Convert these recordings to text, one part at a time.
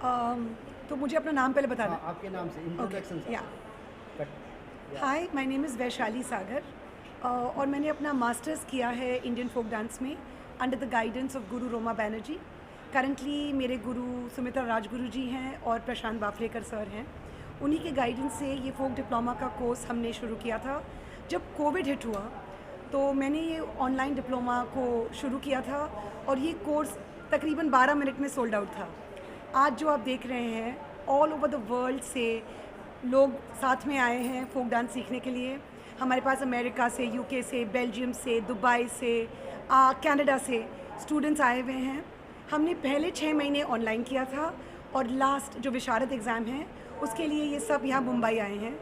तो मुझे अपना नाम पहले बताना। हाँ, आपके नाम से इंट्रोडक्शन से। या cut. Hi, my name is Vaishali Sagar और मैंने अपना मास्टर्स किया है इंडियन फोक डांस में under the guidance of Guru Roma Banerjee. Currently मेरे गुरु सुमित्रा राजगुरु जी हैं और प्रशांत बाफलेकर सर हैं। उन्हीं के गाइडेंस से ये फोक डिप्लोमा का कोर्स हमने शुरू किया था। जब कोविड हिट हुआ तो मैंने ये ऑनलाइन डिप्लोमा को शुरू किया था और ये कोर्स तकरीबन 12 मिनट में सोल्ड आउट था। आज जो आप देख रहे हैं, ऑल ओवर द वर्ल्ड से लोग साथ में आए हैं फोक डांस सीखने के लिए। हमारे पास अमेरिका से, यूके से, बेल्जियम से, दुबई से, कनाडा से स्टूडेंट्स आए हुए हैं। हमने पहले 6 महीने ऑनलाइन किया था और लास्ट जो विशारद एग्ज़ाम है उसके लिए ये सब यहाँ मुंबई आए हैं।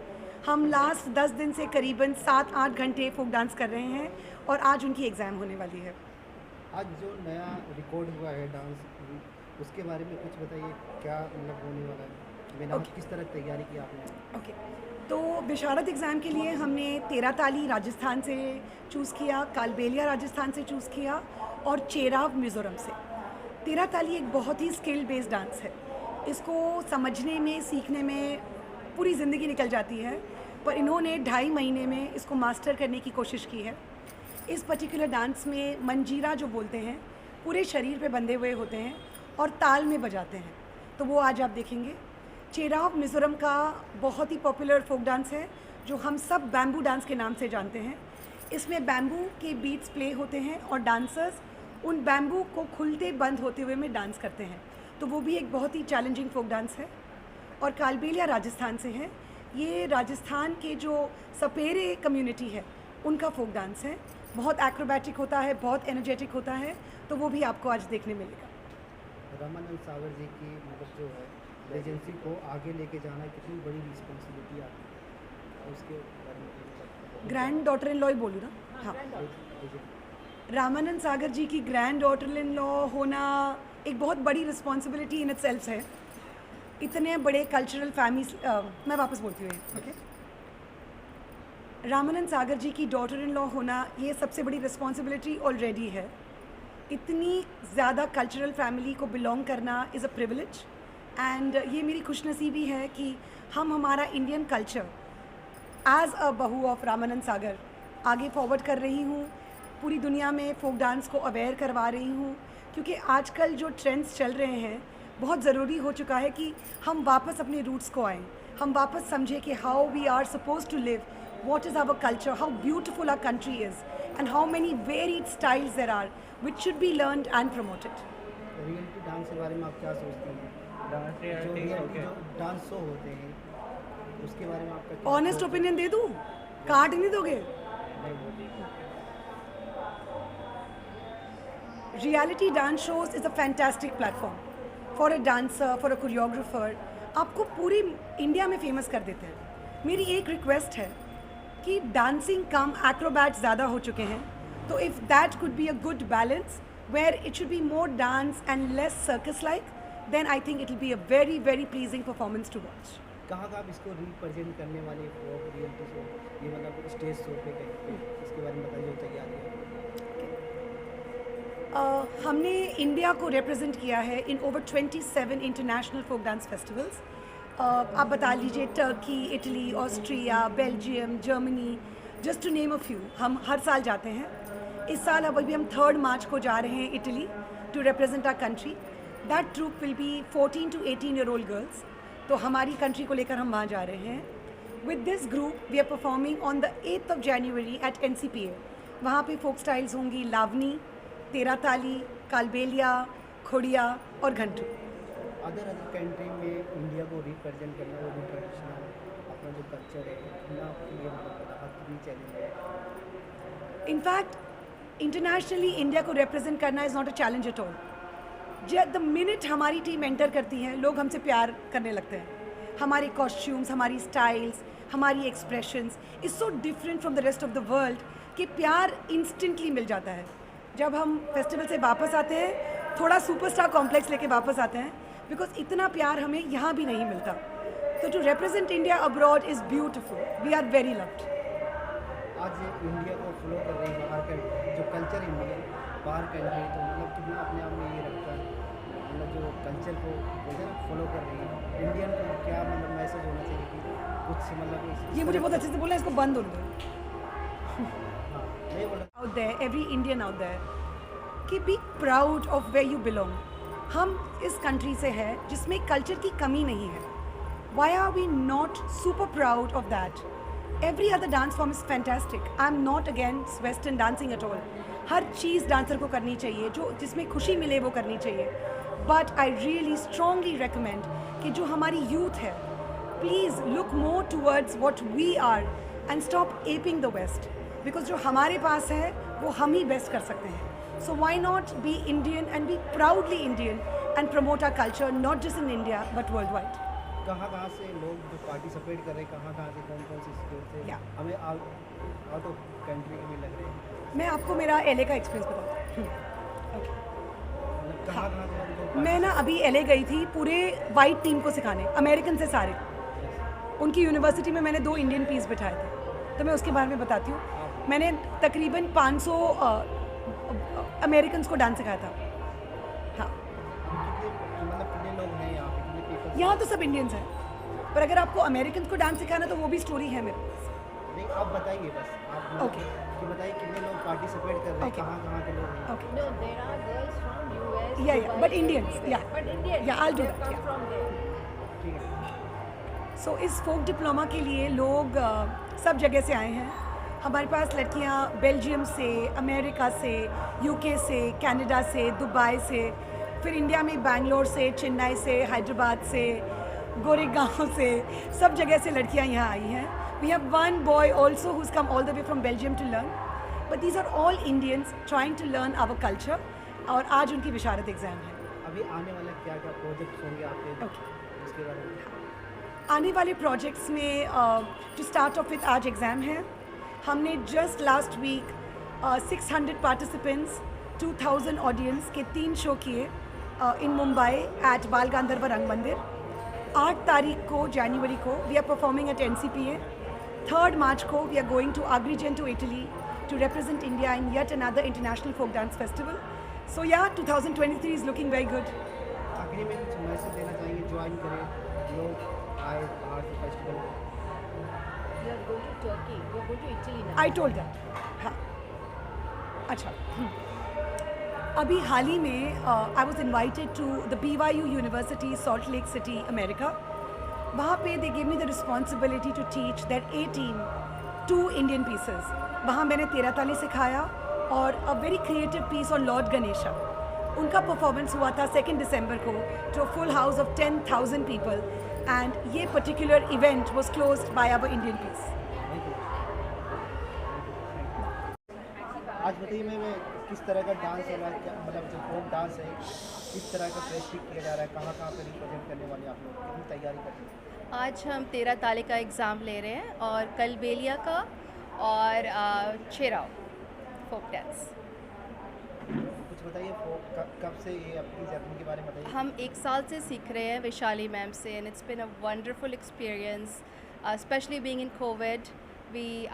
हम लास्ट 10 दिन से करीबन 7-8 घंटे फोक डांस कर रहे हैं और आज उनकी एग्ज़ाम होने वाली है। आज जो नया रिकॉर्ड हुआ है डांस, उसके बारे में कुछ बताइए, क्या मतलब होने वाला है? मैंने किस तरह तैयारी की आपने? ओके, तो विशारद एग्ज़ाम के लिए हमने तेरा ताली राजस्थान से चूज़ किया, कालबेलिया राजस्थान से चूज़ किया और चेराव मिज़ोरम से। तेरा ताली एक बहुत ही स्किल बेस्ड डांस है। इसको समझने में, सीखने में पूरी ज़िंदगी निकल जाती है, पर इन्होंने 2.5 महीने में इसको मास्टर करने की कोशिश की है। इस पर्टिकुलर डांस में मंजीरा जो बोलते हैं पूरे शरीर पे बंधे हुए होते हैं और ताल में बजाते हैं, तो वो आज आप देखेंगे। चेराव मिज़ोरम का बहुत ही पॉपुलर फोक डांस है जो हम सब बैम्बू डांस के नाम से जानते हैं। इसमें बैम्बू के बीट्स प्ले होते हैं और डांसर्स उन बैम्बू को खुलते बंद होते हुए में डांस करते हैं, तो वो भी एक बहुत ही चैलेंजिंग फोक डांस है। और कालबेलिया राजस्थान से है। ये राजस्थान के जो सपेरे कम्युनिटी है उनका फोक डांस है। बहुत एक्रोबैटिक होता है, बहुत एनर्जेटिक होता है, तो वो भी आपको आज देखने मिलेगा। रामानंद सागर जी की मतलब जो है लेजेंसी को आगे लेके जाना कितनी बड़ी रिस्पॉन्सिबिलिटी आपकी है, उसके बारे में? ग्रैंड डॉटर इन लॉ ही बोलूँ ना? हाँ, रामानंद सागर जी की ग्रैंड डॉटर इन लॉ होना एक बहुत बड़ी रिस्पॉन्सिबिलिटी इन इटसेल्फ है। इतने बड़े कल्चरल फैमिली, मैं वापस बोलती हूँ, ओके। रामानंद सागर जी की डॉटर इन लॉ होना ये सबसे बड़ी रिस्पॉन्सिबिलिटी ऑलरेडी है। इतनी ज़्यादा कल्चरल फैमिली को बिलोंग करना इज़ अ प्रिविलेज एंड ये मेरी खुशनसीबी है कि हम हमारा इंडियन कल्चर एज अ बहू ऑफ रामानंद सागर आगे फॉरवर्ड कर रही हूँ। पूरी दुनिया में फोक डांस को अवेयर करवा रही हूँ, क्योंकि आजकल जो ट्रेंड्स चल रहे हैं बहुत ज़रूरी हो चुका है कि हम वापस अपने रूट्स को आएँ, हम वापस समझें कि how we are suppose to live, what is our culture, how beautiful our country is, and how many varied styles there are which should be learned and promoted. Reality dance के बारे में आप क्या सोचती हैं? जो रियलिटी जो dance show होते हैं उसके बारे में आपका क्या ऑनेस्ट ओपिनियन दे दूँ? काट नहीं दोगे? Reality dance shows is a fantastic platform for a dancer, for a choreographer. आपको पूरी इंडिया में फेमस कर देते हैं। मेरी एक रिक्वेस्ट है कि डांसिंग कम एक्रोबैट ज़्यादा हो चुके हैं, तो if that could be a good balance where it should be more dance and less circus like, then I think it will be a very very pleasing performance to watch. कहाँ का आप इसको represent करने वाले फोक reality show, ये मतलब stage show पे कहीं पे, इसके बारे में बताइए, तैयारी है? हमने इंडिया को रिप्रेजेंट किया है in over 27 international folk dance festivals. आप बता लीजिए Turkey, Italy, Austria, Belgium, Germany, just to name a few. हम हर साल जाते हैं। इस साल अब अभी हम 3 मार्च को जा रहे हैं Italy to represent our country. That troupe will be 14 to 18 year old girls, तो हमारी कंट्री को लेकर हम वहाँ जा रहे हैं। With this group we are performing on the 8th of January at NCPA। वहाँ पे फोक स्टाइल्स होंगी लावनी, तेरा ताली, कालबेलिया, खोड़िया और घंटू। अदर कंट्री में इंडिया को रिप्रेजेंट करना, वो भी ट्रेडिशनल अपना जो कल्चर है, कितना ये मतलब कितनी चैलेंज है? इनफैक्ट इंटरनेशनली इंडिया को रिप्रेजेंट करना is not a challenge at all. The minute हमारी टीम एंटर करती है, लोग हमसे प्यार करने लगते हैं। हमारे कॉस्ट्यूम्स, हमारी स्टाइल्स, हमारी expressions is so different from the rest of the world कि प्यार इंस्टेंटली मिल जाता है। जब हम फेस्टिवल से वापस आते हैं, थोड़ा सुपरस्टार कॉम्प्लेक्स लेके वापस आते हैं, बिकॉज इतना प्यार हमें यहाँ भी नहीं मिलता। तो to represent India abroad is beautiful, we are very loved. आज इंडिया को फॉलो कर रही बाहर का जो कल्चर इंडिया बाहर कंट्री, तो मतलब कितना अपने आप में ये रखता है मतलब जो कल्चर को बोलते हैं ना फॉलो कर रही है, इंडियन को क्या मतलब मैसेज होना चाहिए कि कुछ मतलब ये मुझे बहुत अच्छे से बोला, इसको बंद हो दो। हाँ मैं बोला Out there, every Indian out there, कि be proud of where you belong. हम इस कंट्री से हैं जिसमें कल्चर की कमी नहीं है. Why are we not super proud of that? Every other dance form is fantastic. I'm not against Western dancing at all. Her cheese dancer को करनी चाहिए, जो जिसमें खुशी मिले वो करनी चाहिए. But I really strongly recommend कि जो हमारी youth है, please look more towards what we are and stop aping the West. Because जो हमारे पास है वो हम ही बेस्ट कर सकते हैं. So why not be Indian and be proudly Indian and promote our culture not just in India but worldwide. कहाँ से लोग जो पार्टिसिपेट कर रहे हैं, कहाँ से कौन सी स्टेट से Yeah. हमें आउट ऑफ कंट्री के भी लग रहे हैं, मैं आपको मेरा LA का एक्सपीरियंस बताती हूँ. Okay. मतलब कहाँ से लोग मैं ना अभी LA गई थी पूरे वाइट टीम को सिखाने, अमेरिकन से सारे. उनकी यूनिवर्सिटी में मैंने 2 इंडियन पीस बिठाए थे, तो मैं उसके बारे में बताती हूँ. मैंने तकरीबन 500 अमेरिकन्स को डांस सिखाया था. हाँ, मतलब कितने लोग हैं यहाँ पे, कितने पीपल? यहाँ तो सब इंडियंस हैं, पर अगर आपको अमेरिकन्स को डांस सिखाना तो वो भी स्टोरी है मेरे पास. नहीं आप बताइए बस, आप Okay. कि बताइए कितने लोग पार्टिसिपेट कर रहे हैं, Okay. कहाँ के लोग हैं? Okay. No, there are girls from US. Yeah, yeah, Dubai, but Indians, everywhere. yeah. But Indians. Yeah, I'll do they that, come yeah. from there. ठीक है. सो इस फोक डिप्लोमा के लिए लोग सब जगह से आए हैं. हमारे पास लड़कियां बेल्जियम से, अमेरिका से, यूके से, कनाडा से, दुबई से, फिर इंडिया में बैंगलोर से, चेन्नई से, हैदराबाद से, गोरेगांव से, सब जगह से लड़कियां यहाँ आई हैं. We have one boy also who come all the way from Belgium to learn, but these are all Indians trying to learn our culture. और आज उनकी विशारत एग्ज़ाम है. अभी आने वाला क्या प्रोजेक्ट्स होंगे आपके, Okay. उसके बारे में? आने वाले प्रोजेक्ट्स में टू स्टार्ट ऑफ विथ आज एग्ज़ाम है. हमने just last week 600 participants, 2000 audience के 3 शो किए इन मुंबई एट बाल गांधर्व रंग मंदिर. 8 तारीख को जनवरी को we are performing at NCPA. 3rd March को we are going to Agrigent to Italy to represent India in yet another international folk dance festival. So yeah, 2023 is looking very good. आखिरी में कुछ मैसेज देना चाहेंगे, join करें लोग आए बाहर से फेस्टिवल में? We are going to Turkey. We are going to Italy now. I told that. हाँ. अच्छा. अभी हाल ही में I was invited to the BYU university Salt Lake City America. वहाँ पे they give me the responsibility to teach that 2 Indian pieces. वहाँ मैंने तेरा ताली सिखाया और a very creative piece on Lord Ganesha. उनका परफॉर्मेंस हुआ था 2 दिसंबर को to a full house of 10,000 people and ये particular event was closed by our Indian piece. आज बताइए मैं किस तरह का डांस है, क्या मतलब जो फोक डांस है किस तरह का प्रैक्टिस किया जा रहा है, कहाँ पे रिप्रेजेंट करने वाले आप लोग, कितनी तैयारी करते हैं? आज हम 13 ताले का एग्ज़ाम ले रहे हैं और कल बेलिया का और चेराव फोक डांस. कुछ बताइए फोक कब से ये अपनी जर्नी के बारे में बताइए. हम 1 साल से सीख रहे हैं वैशाली मैम से and it's been a wonderful experience, specially being in Covid.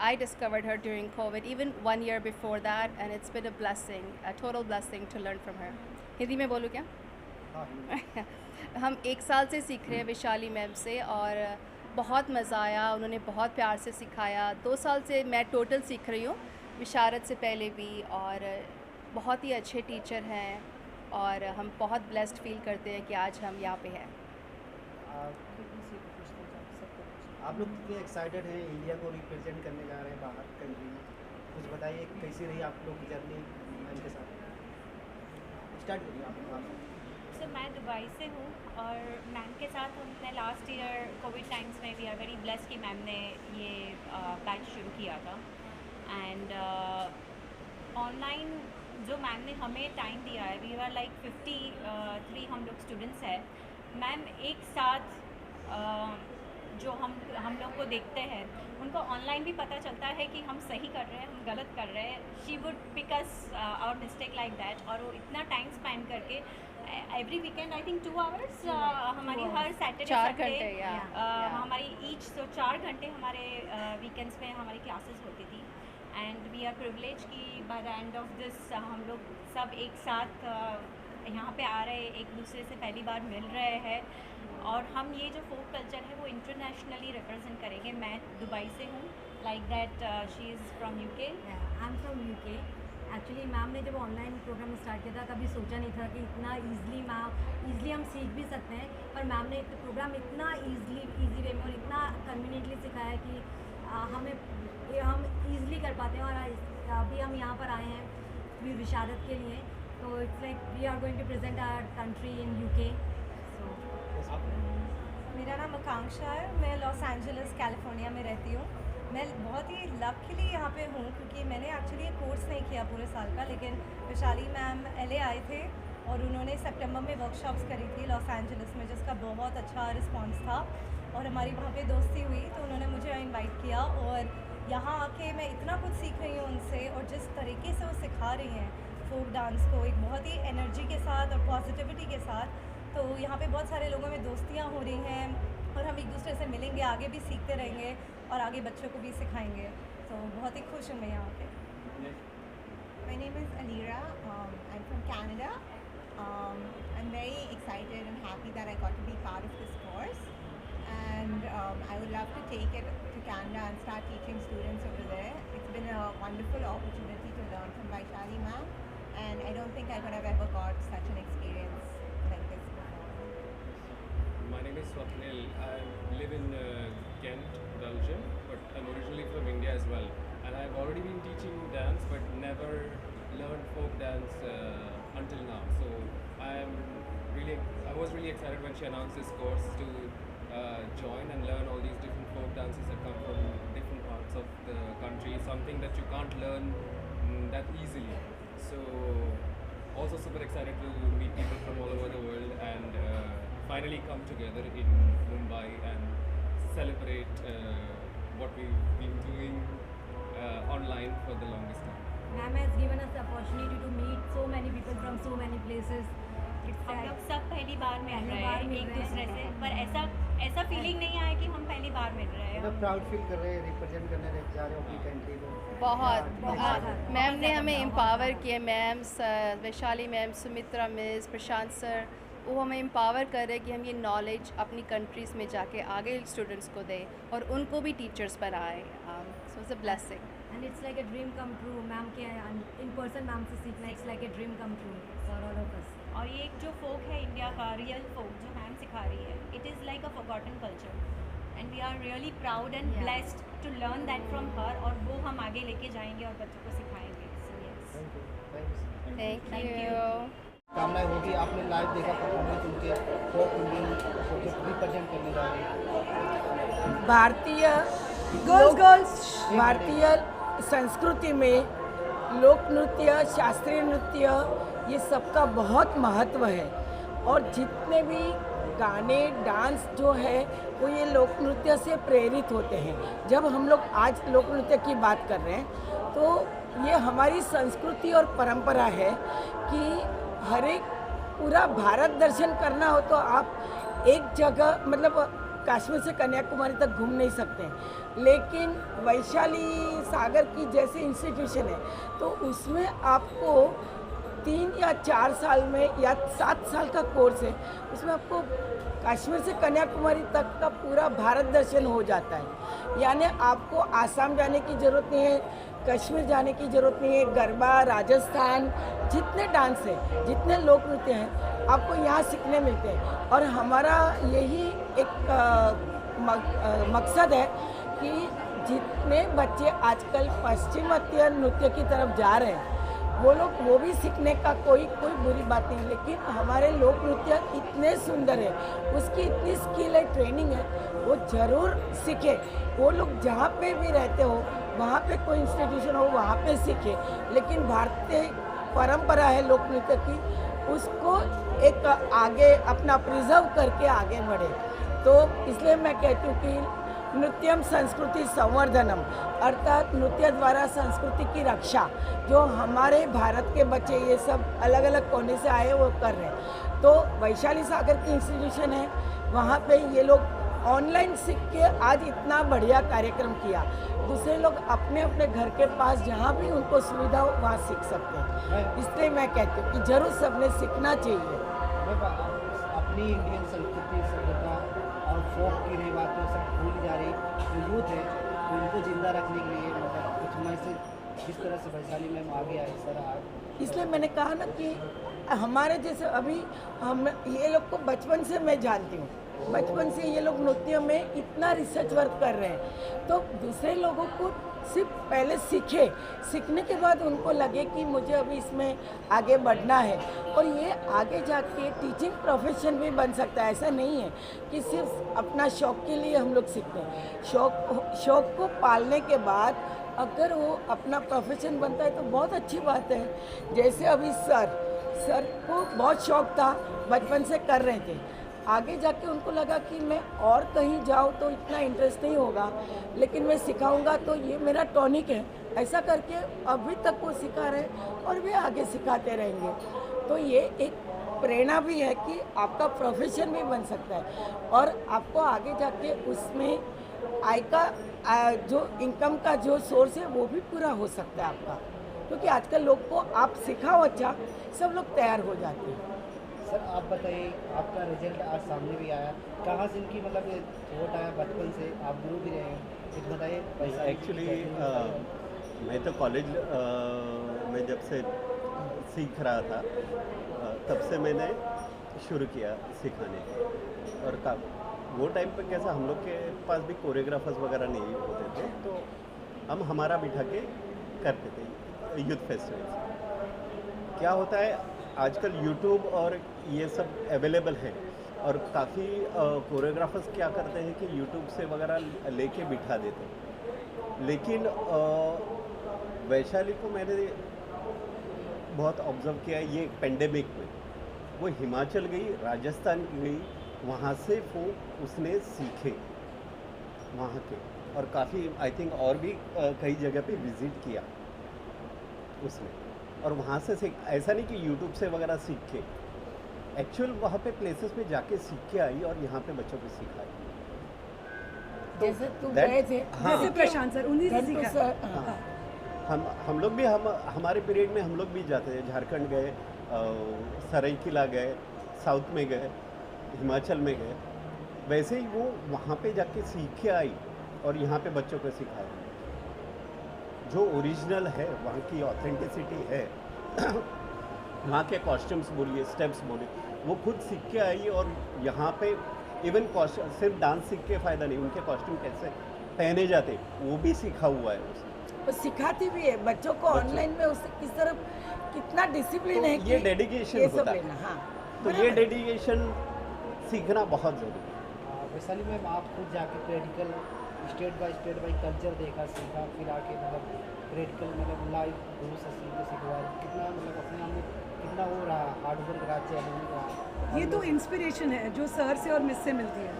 I discovered her during COVID, even 1 year before that, and it's been a blessing, a total blessing to learn from her. Hindi में बोलूँ क्या? हाँ. हम 1 साल से सीख रहे हैं वैशाली मैम से और बहुत मज़ा आया. उन्होंने बहुत प्यार से सिखाया. 2 साल से मैं टोटल सीख रही हूँ, विशारत से पहले भी, और बहुत ही अच्छे टीचर हैं और हम बहुत ब्लेस्ड फील करते हैं कि आज हम यहाँ पे हैं. आप लोग कितने एक्साइटेड हैं इंडिया को रिप्रेजेंट करने जा रहे हैं बाहर कंट्री में? कुछ बताइए कैसी रही आप लोग की जर्नी मैम के साथ. स्टार्ट करिए आप. सो मैं दुबई से हूँ और मैम के साथ हमने लास्ट ईयर कोविड टाइम्स में वी आर वेरी ब्लेस्ड कि मैम ने ये बैच शुरू किया था. एंड ऑनलाइन जो मैम ने हमें टाइम दिया है, वी आर लाइक 53 हम लोग स्टूडेंट्स हैं. मैम एक साथ जो हम लोग को देखते हैं उनको ऑनलाइन भी पता चलता है कि हम सही कर रहे हैं, हम गलत कर रहे हैं. She would pick us our mistake like that. और वो इतना टाइम स्पेंड करके every weekend I think 2 hours हमारी हर सैटरडे 4 घंटे हमारी ईच. तो 4 घंटे हमारे वीकेंड्स में हमारी क्लासेस होती थी. एंड वी आर प्रिविलेज कि by the end of this हम लोग सब एक साथ यहाँ पे आ रहे, एक दूसरे से पहली बार मिल रहे हैं और हम ये जो फोक कल्चर है वो इंटरनेशनली रिप्रेजेंट करेंगे। मैं दुबई से हूँ, like that she is from UK. I am from UK. Actually ma'am ने जब ऑनलाइन प्रोग्राम स्टार्ट किया था कभी सोचा नहीं था कि इतना ईज़िली हम सीख भी सकते हैं, पर मैम ने एक प्रोग्राम इतना ईजी वे में और इतना कन्वीनियंटली सिखाया कि हम ईज़िली कर पाते हैं। और अभी हम यहाँ पर आए हैं विशारद के लिए, तो it's like we are going to present our country in UK. So मेरा नाम आकांक्षा है, मैं लॉस एंजलिस कैलिफोर्निया में रहती हूँ। मैं बहुत ही लकीली यहाँ पे हूँ क्योंकि मैंने एक्चुअली ये कोर्स नहीं किया पूरे साल का, लेकिन वैशाली मैम LA आए थे और उन्होंने सितंबर में वर्कशॉप्स करी थी लॉस एंजलिस में, जिसका बहुत अच्छा रिस्पांस था और हमारी वहाँ पे दोस्ती हुई, तो उन्होंने मुझे इनवाइट किया और यहाँ आके मैं इतना कुछ सीख रही हूँ उनसे। और जिस तरीके से वो सिखा रही हैं फोक डांस को एक बहुत ही एनर्जी के साथ और पॉजिटिविटी के साथ, तो यहाँ पे बहुत सारे लोगों में दोस्तियाँ हो रही हैं और हम एक दूसरे से मिलेंगे, आगे भी सीखते रहेंगे और आगे बच्चों को भी सिखाएंगे। तो बहुत ही खुश हूँ मैं यहाँ पे। My name is Alira. I'm from Canada. I'm very excited and happy that I got to be part of this course, and I would love to take it to Canada and start teaching students over there. It's been a wonderful opportunity to learn from Vaishali ma'am, and I don't think I could have ever got such an experience like this before. My name is Swapnil. I live in Kent, Belgium, but I'm originally from India as well. And I've already been teaching dance, but never learned folk dance until now. So I was really excited when she announced this course to join and learn all these different folk dances that come from different parts of the country. Something that you can't learn that easily. So also super excited to meet people from all over the world and finally come together in Mumbai and celebrate what we've been doing online for the longest time. Ma'am has given us the opportunity to meet so many people from so many places. It's हम like लोग सब पहली बार मिल पहली रहे बार हैं मिल एक रहे दूसरे हैं। से, पर ऐसा फीलिंग नहीं आया कि हम पहली बार मिल रहे हैं। मतलब प्राउड फील कर रहे हैं, रिप्रेजेंट करने जा रहे हो अपनी कंट्री को। बहुत मैम ने हमें एम्पावर किया। Ma'am Vaishali ma'am, Sumitra miss, Prashant sir, वो हमें एम्पावर कर रहे हैं कि हम ये नॉलेज अपनी कंट्रीज़ में जाके आगे स्टूडेंट्स को दें और उनको भी टीचर्स पर आए। So it's a blessing and it's like a dream come true. Ma'am के in person मैम से सीखना it's like a dream come true for all of us. और ये एक जो फोक है इंडिया का रियल फोक जो मैम सिखा रही है, it is like a forgotten culture and we are really proud and blessed to learn that from her, और वो हम आगे लेके जाएंगे और बच्चों को सिखाएंगे। So yes, thank you. कामना होगी आपने लाइव देखा परफॉर्मेंस उनके फोक इंडियन को रिप्रेजेंट करने जा रहे हैं। भारतीय भारतीय संस्कृति में लोक नृत्य, शास्त्रीय नृत्य, ये सबका बहुत महत्व है और जितने भी गाने डांस जो है वो ये लोक नृत्य से प्रेरित होते हैं। जब हम लोग आज लोक नृत्य की बात कर रहे हैं तो ये हमारी संस्कृति और परंपरा है कि हर एक पूरा भारत दर्शन करना हो तो आप एक जगह मतलब कश्मीर से कन्याकुमारी तक घूम नहीं सकते, लेकिन वैशाली सागर की जैसे इंस्टीट्यूशन है तो उसमें आपको 3 या 4 साल में या 7 साल का कोर्स है, उसमें आपको कश्मीर से कन्याकुमारी तक का पूरा भारत दर्शन हो जाता है। यानी आपको आसाम जाने की ज़रूरत नहीं है, कश्मीर जाने की ज़रूरत नहीं है। गरबा, राजस्थान, जितने डांस है, जितने लोक नृत्य हैं आपको यहाँ सीखने मिलते हैं। और हमारा यही एक मकसद है कि जितने बच्चे आजकल पश्चिमात्य नृत्य की तरफ जा रहे हैं वो भी सीखने का कोई बुरी बात नहीं, लेकिन हमारे लोक नृत्य इतने सुंदर है, उसकी इतनी स्किल है, ट्रेनिंग है, वो ज़रूर सीखे। वो लोग जहाँ पे भी रहते हो वहाँ पे कोई इंस्टीट्यूशन हो वहाँ पे सीखे, लेकिन भारतीय परंपरा है लोक नृत्य की, उसको एक आगे अपना प्रिजर्व करके आगे बढ़े। तो इसलिए मैं कहती हूँ कि नृत्यम संस्कृति संवर्धनम, अर्थात नृत्य द्वारा संस्कृति की रक्षा, जो हमारे भारत के बच्चे ये सब अलग अलग कोने से आए वो कर रहे हैं। तो वैशाली सागर की इंस्टीट्यूशन है, वहाँ पे ये लोग ऑनलाइन सीख के आज इतना बढ़िया कार्यक्रम किया। दूसरे लोग अपने अपने घर के पास जहाँ भी उनको सुविधा हो वहाँ सीख सकते हैं। इसलिए मैं कहती हूँ कि जरूर सबने सीखना चाहिए। अपनी इंडियन संस्कृति सभ्यता और फोक की रही बातें सब भूल जा रही जो यूथ है तो उनको जिंदा रखने के लिए मतलब कुछ मैसेज जिस तरह से वैशाली मैम आगे आए सर आज इसलिए मैंने कहा ना कि हमारे जैसे अभी हम ये लोग को बचपन से मैं जानती हूँ, बचपन से ये लोग नृत्य में इतना रिसर्च वर्क कर रहे हैं, तो दूसरे लोगों को सिर्फ पहले सीखने के बाद उनको लगे कि मुझे अभी इसमें आगे बढ़ना है और ये आगे जाके टीचिंग प्रोफेशन भी बन सकता है। ऐसा नहीं है कि सिर्फ अपना शौक के लिए हम लोग सीखते हैं। शौक को पालने के बाद अगर वो अपना प्रोफेशन बनता है तो बहुत अच्छी बात है। जैसे अभी सर को बहुत शौक था, बचपन से कर रहे थे, आगे जाके उनको लगा कि मैं और कहीं जाऊँ तो इतना इंटरेस्ट नहीं होगा, लेकिन मैं सिखाऊंगा तो ये मेरा टॉनिक है। ऐसा करके अभी तक वो सिखा रहे और वे आगे सिखाते रहेंगे। तो ये एक प्रेरणा भी है कि आपका प्रोफेशन भी बन सकता है और आपको आगे जाके उसमें आय का जो इनकम का जो सोर्स है वो भी पूरा हो सकता है आपका, क्योंकि आजकल लोग को आप सिखाओ अच्छा, सब लोग तैयार हो जाते हैं। सर आप बताइए, आपका रिजल्ट आज सामने भी आया, कहाँ से इनकी मतलब थॉट आया? बचपन से आप गुरु भी रहे हैं, कुछ बताइए। एक्चुअली मैं तो कॉलेज में जब से सीख रहा था तब से मैंने शुरू किया सिखाने। और वो टाइम पे कैसा हम लोग के पास भी कोरियोग्राफर्स वगैरह नहीं होते थे, तो हम हमारा बिठा के करते थे यूथ फेस्टिवल्स। क्या होता है आजकल यूट्यूब और ये सब अवेलेबल है और काफ़ी कोरियोग्राफर्स क्या करते हैं कि यूट्यूब से वगैरह लेके बिठा देते हैं। लेकिन वैशाली को मैंने बहुत ऑब्जर्व किया ये पेंडेमिक में, वो हिमाचल गई, राजस्थान गई, वहाँ से वो उसने सीखे वहाँ के, और काफ़ी आई थिंक और भी कई जगह पे विज़िट किया उसने, और वहाँ से सीख। ऐसा नहीं कि यूट्यूब से वगैरह सीख के, एक्चुअल वहाँ पे प्लेसेस पे जाके सीख के आई और यहाँ पे बच्चों को सिखाई। जैसे तुम गए थे, हाँ, जैसे प्रशांत सर उन्हीं से सीखा। हाँ, हम लोग भी हमारे पीरियड में हम लोग भी जाते थे, झारखंड गए, सरायकेला गए, साउथ में गए, हिमाचल में गए। वैसे ही वो वहाँ पे जाके सीख के आई और यहाँ पे बच्चों को सिखाया। जो ओरिजिनल है, वहाँ की ऑथेंटिसिटी है, वहाँ के कॉस्ट्यूम्स बोलिए, स्टेप्स बोलिए, वो खुद सीख के आई और यहाँ पे इवन सिर्फ डांस सीख के फ़ायदा नहीं, उनके कॉस्ट्यूम कैसे पहने जाते वो भी सीखा हुआ है उसे। वो सिखाती भी है बच्चों को ऑनलाइन में, उससे किस तरह कितना डिसिप्लिन है, ये डेडिकेशन होता है। हाँ, तो ये डेडिकेशन सीखना बहुत ज़रूरी है। वैशाली मैम आप खुद जाके प्रैक्टिकल स्टेट बाय कल्चर देखा, सीखा, फिर आके मतलब प्रैक्टिकल मतलब लाइव गुरु से सीखा, कितना मतलब अपने आप में कितना वो रहा, हार्ड वर्क रहा, चैलेंजिंग रहा। ये तो इंस्पिरेशन है जो सर से और मिस से मिलती है।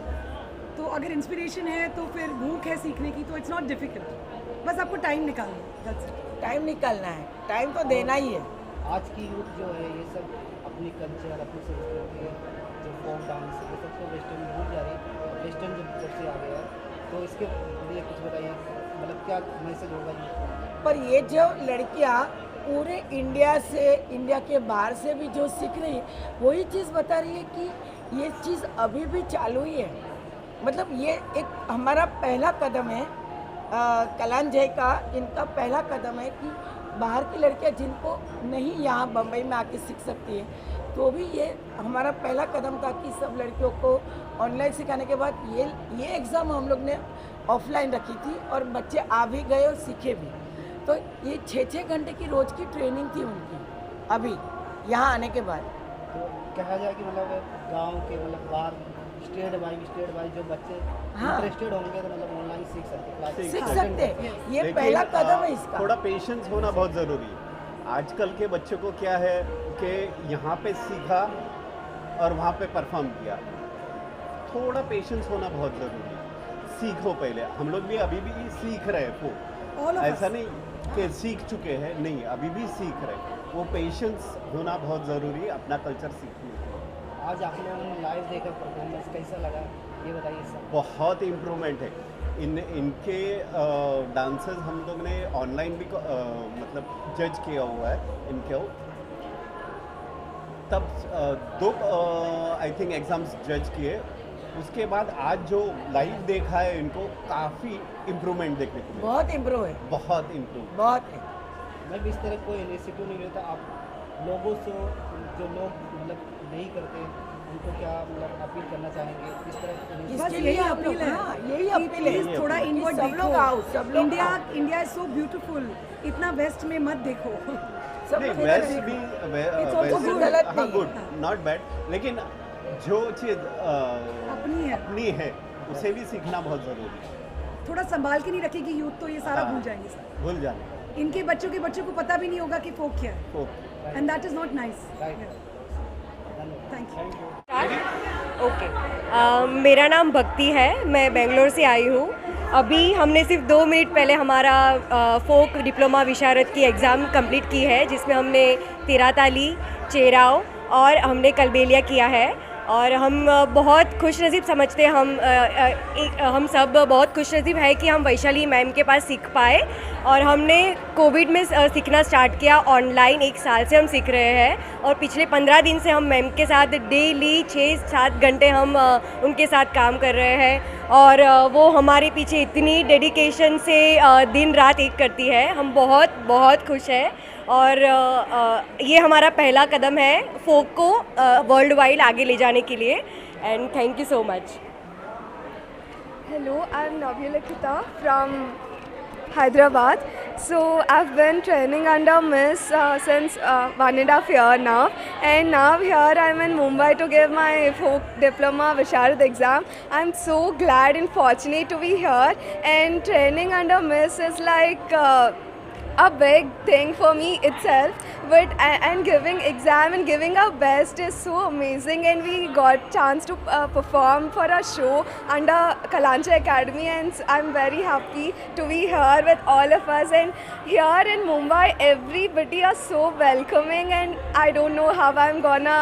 तो अगर इंस्पिरेशन है तो फिर भूख है सीखने की, तो इट्स नॉट डिफिकल्ट, बस आपको टाइम निकालना है। टाइम निकालना है, टाइम तो देना ही है। आज की यूथ जो है ये सब अपनी कल्चर, अपनी संस्कृति, जो फोक डांस, ये सब तो वेस्टर्न भूल जा रही है। वेस्टर्न जब से आ गया है तो इसके लिए कुछ बताइए, मतलब क्या मैसेज होगा यूथ को? पर ये जो लड़कियाँ पूरे इंडिया से, इंडिया के बाहर से भी जो सीख रही है, वही चीज़ बता रही है कि ये चीज़ अभी भी चालू ही है। मतलब ये एक हमारा पहला कदम है, कलान जय का इनका पहला कदम है कि बाहर की लड़कियां जिनको नहीं यहाँ बम्बई में आके सीख सकती है, तो भी ये हमारा पहला कदम था कि सब लड़कियों को ऑनलाइन सिखाने के बाद ये एग्ज़ाम हम लोग ने ऑफलाइन रखी थी और बच्चे आ भी गए और सीखे भी। तो ये 6-6 घंटे की रोज़ की ट्रेनिंग थी उनकी अभी यहाँ आने के बाद। तो कहा जाए कि मतलब गांव के मतलब बाहर स्टेट बाई जो बच्चे इंटरेस्टेड होंगे तो मतलब ऑनलाइन सीख सकते हैं। ये पहला कदम है इसका। थोड़ा पेशेंस होना बहुत ज़रूरी है। आजकल के बच्चों को क्या है कि यहाँ पे सीखा और वहाँ पे परफॉर्म किया, थोड़ा पेशेंस होना बहुत ज़रूरी है। सीखो पहले, हम लोग भी अभी भी सीख रहे हैं, ऐसा नहीं कि सीख चुके हैं, नहीं, अभी भी सीख रहे हैं। वो पेशेंस होना बहुत ज़रूरी है अपना कल्चर सीखने के लिए। आज आप लोगों ने लाइव देखा परफॉर्मेंस, कैसा लगा ये बताइए सर। बहुत इम्प्रूवमेंट है इनके डांसेस हम लोग ने ऑनलाइन भी मतलब जज किया हुआ है इनको, तब दो आई थिंक एग्ज़ाम्स जज किए, उसके बाद आज जो लाइव देखा है इनको काफ़ी इम्प्रूवमेंट देखने को मिला। बहुत इम्प्रूव है, बहुत इम्प्रूव, बहुत है। मैं इस तरह कोई इनिशिएटिव नहीं लेता, आप लोगों से जो लोग मतलब नहीं करते उनको क्या मतलब अपील करना चाहेंगे इस तरह बस इसके यही लिए आप अपील लोग, है, हाँ, यही कि अपील है प्लीज थोड़ा कि इनवर्ड सब लोग आओ, सब लोग इंडिया आओ। इंडिया इज सो ब्यूटीफुल, इतना वेस्ट में मत देखो। सब नहीं, लोग वेस्ट देखो। भी It's also वैसे good. गलत हाँ नहीं है। गुड, नॉट बैड, लेकिन जो चीज़ अपनी है। उसे भी सीखना बहुत ज़रूरी है। थोड़ा संभाल के नहीं रखेगी यूथ तो ये सारा हाँ। भूल जाएंगे सर। भूल जाने इनके बच्चों को पता भी नहीं होगा कि फोक क्या है, को and that is not nice. Right. Thank you. Okay, मेरा नाम भक्ति है, मैं बेंगलोर से आई हूँ। अभी हमने सिर्फ 2 मिनट पहले हमारा फोक डिप्लोमा विशारद की एग्ज़ाम कंप्लीट की है, जिसमें हमने तेराताली, चेराव और हमने कलबेलिया किया है। और हम बहुत खुश नसीब समझते हम सब बहुत खुश नसीब है कि हम वैशाली मैम के पास सीख पाए। और हमने कोविड में सीखना स्टार्ट किया ऑनलाइन, 1 साल से हम सीख रहे हैं। और पिछले 15 दिन से हम मैम के साथ डेली 6-7 घंटे हम उनके साथ काम कर रहे हैं। और वो हमारे पीछे इतनी डेडिकेशन से दिन रात एक करती है, हम बहुत बहुत खुश हैं। और ये हमारा पहला कदम है फोक को वर्ल्ड वाइड आगे ले जाने के लिए। And thank you so much. Hello, I'm Navya Lakita from Hyderabad. So I've been training under Miss since 1.5 year now, and now here I'm in Mumbai to give my folk diploma Visharad exam. I'm so glad and fortunate to be here, and training under Miss is like a big thing for me itself, but and giving exam and giving our best is so amazing. And we got chance to perform for a show under Kalancha Academy, and I'm very happy to be here with all of us. And here in Mumbai everybody are so welcoming, and I don't know how I'm gonna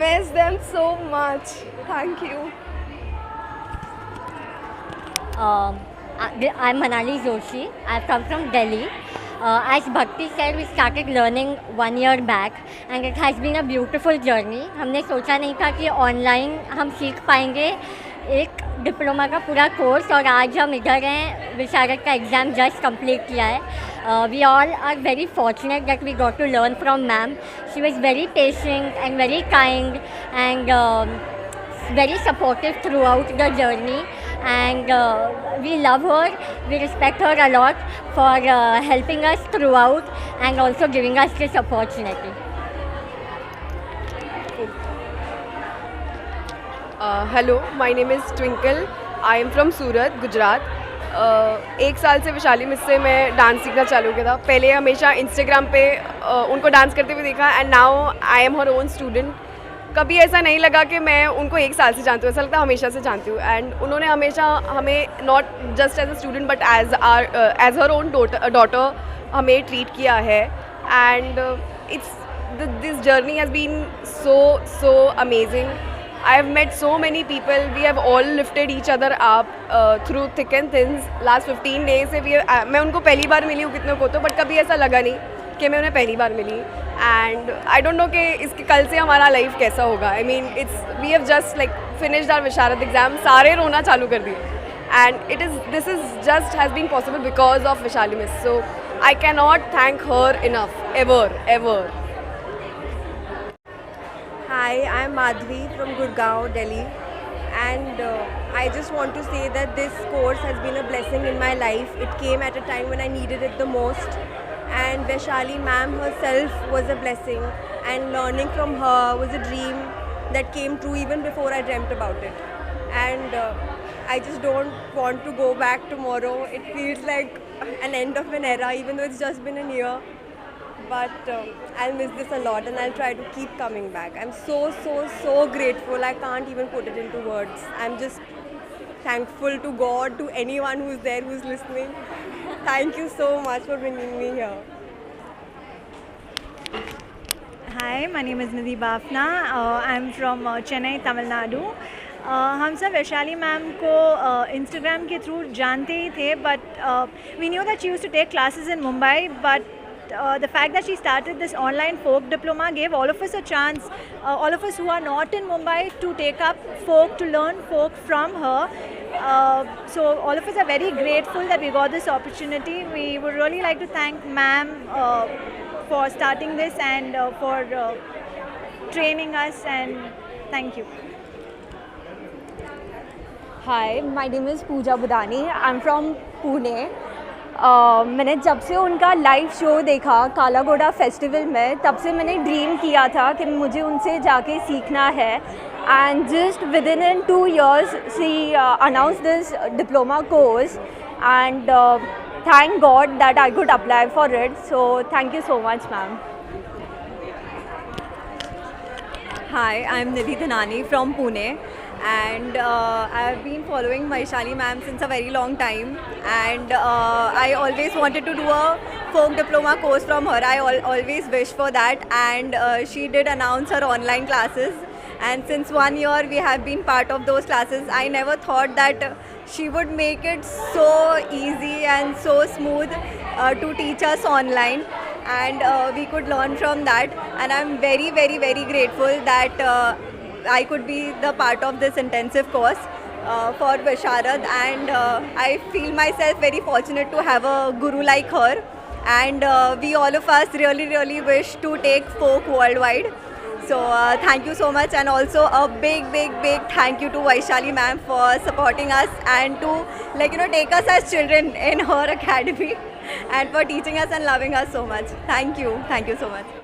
miss them so much. Thank you. I'm Manali Joshi. I've come from Delhi. As Bhakti said, we started learning 1 year back, and it has been a beautiful journey. हमने सोचा नहीं था कि online हम सीख पाएंगे एक diploma का पूरा कोर्स, और आज हम इधर हैं, विशारद का एग्ज़ाम जस्ट कंप्लीट किया है। We all are very fortunate that we got to learn from ma'am. She was very patient and very kind and very supportive throughout the journey, and we love her, we respect her a lot for helping us throughout and also giving us this opportunity. Hello, my name is Twinkle. I am from Surat, Gujarat. 1 साल से Vishali miss से मैं dance सीखना चालू किया था। पहले हमेशा इंस्टाग्राम पे उनको डांस करते हुए देखा, and now I am her own student. कभी ऐसा नहीं लगा कि मैं उनको 1 साल से जानती हूँ, ऐसा लगता है हमेशा से जानती हूँ। एंड उन्होंने हमेशा हमें not just as a student but as her own daughter हमें ट्रीट किया है। And this journey has been so amazing. I have met so many people. We have all lifted each other up through thick and thin. Last 15 days से मैं उनको पहली बार मिली हूँ कितने को, तो बट कभी ऐसा लगा नहीं कि मैं उन्हें पहली बार मिली। एंड आई डोंट नो कि इसके कल से हमारा लाइफ कैसा होगा। I mean we have just like finished our Visharad exam, सारे रोना चालू कर दिए, and this is just has been possible because of Vishali miss. So I can not thank her enough ever. Hi, I'm Madhvi from Gurgaon, Delhi, and I just want to say that this course has been a blessing in my life. It came at a time when I needed it the most, and Vaishali ma'am herself was a blessing, and learning from her was a dream that came true even before I dreamt about it. And I just don't want to go back tomorrow. It feels like an end of an era, even though it's just been a year. But I'll miss this a lot, and I'll try to keep coming back. I'm so grateful. I can't even put it into words. I'm just thankful to God, to anyone who's there, who's listening. Thank you so much for bringing me here. Hi, my name is Nidhi Bafna. I'm from Chennai, Tamil Nadu. हम सब Vaishali ma'am को Instagram के through जानते ही थे, but we knew that she used to take classes in Mumbai, but the fact that she started this online folk diploma gave all of us a chance, all of us who are not in Mumbai, to take up folk, to learn folk from her. So all of us are very grateful that we got this opportunity. We would really like to thank ma'am for starting this and for training us, and thank you. Hi, my name is Pooja Budani. I'm from Pune. मैंने जब से उनका live show देखा काला घोड़ा festival में, तब से मैंने ड्रीम किया था कि मुझे उनसे जाके सीखना है. And just with in 2 years she announce this diploma course, and thank God that I could apply for it. So thank you so much ma'am. Hi, I'm Nidhi Dhanani from Pune, and I have been following Vaishali ma'am since a very long time, and I always wanted to do a folk diploma course from her. I always wished for that, and she did announce her online classes, and since 1 year we have been part of those classes. I never thought that she would make it so easy and so smooth to teach us online, and we could learn from that, and I'm very very very grateful that I could be the part of this intensive course for Visharad, and I feel myself very fortunate to have a guru like her, and we all of us really wish to take folk worldwide. So thank you so much, and also a big thank you to Vaishali ma'am for supporting us and to take us as children in her academy and for teaching us and loving us so much. Thank you so much.